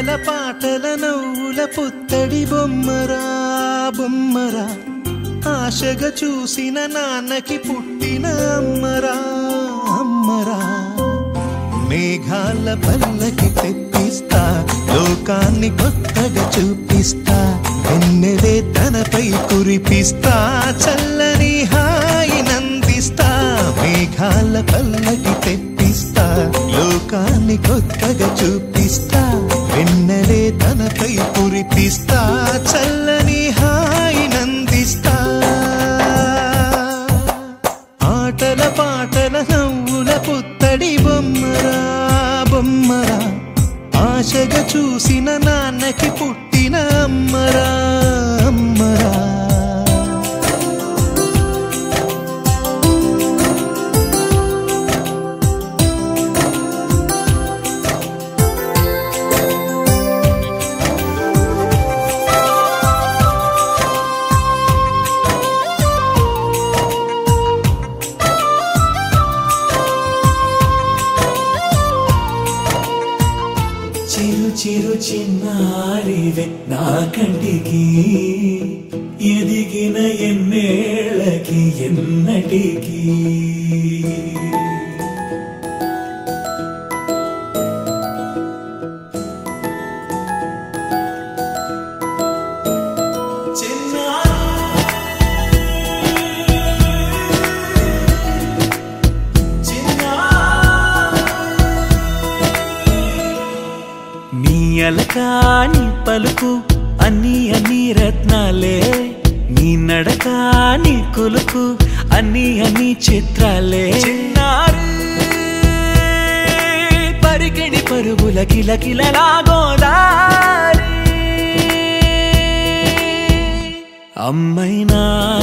ఆటల పాటల నవ్వుల పుత్తడి బొమ్మరా బొమ్మరా ఆశగా చూసిన నాన్నకి పుట్టిన అమ్మరా అమ్మరా మేఘాల పల్లకి తెప్పిస్తా లోకాన్ని కొత్తగా చూపిస్తా వెన్నెలే తనపై కురిపిస్తా చల్లని హాయినందిస్తా మేఘాల పల్లకి తెప్పిస్తా లోకాన్ని కొత్తగా చూపిస్తా వెన్నెలే తనపై కురిపిస్తా చల్లని హాయినందిస్తా ఆటల పాటల నవ్వుల పుత్తడి బొమ్మరా బొమ్మరా ఆశగా చూసిన నాన్నకి పుట్టిన అమ్మరా అమ్మరా చిరు చిరు చిన్నారివే నా కంటికి ఎదిగిన ఎన్నేళ్ళకి ఎన్నటికి అలకాని పలుకు అన్ని అన్ని రత్నాలే నీ నడకాని కొలుకు అన్ని అన్ని చిత్రాలే పరికిణి పరుగుల కిలకిలలాగోదారి అమ్మైనా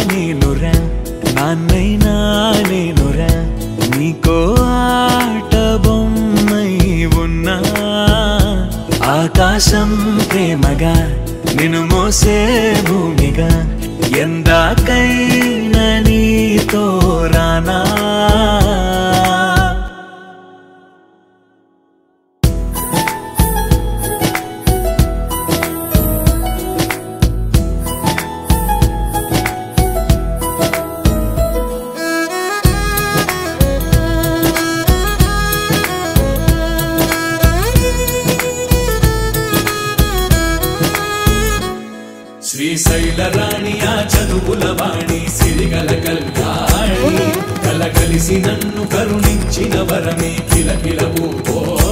నేనురా నాన్నైనా నేనురా నీకో ఆట బొమ్మై ఉన్నా ఆకాశం ప్రేమగా నిన్ను మోసే భూమిగా ఎందాకైనా నీతో రానా శ్రీశైల రాణి ఆ చదువుల వాణి సిరిగల కల్యాణి కలగలిసి నన్ను కరుణించిన వరమే కిలకిల ఓ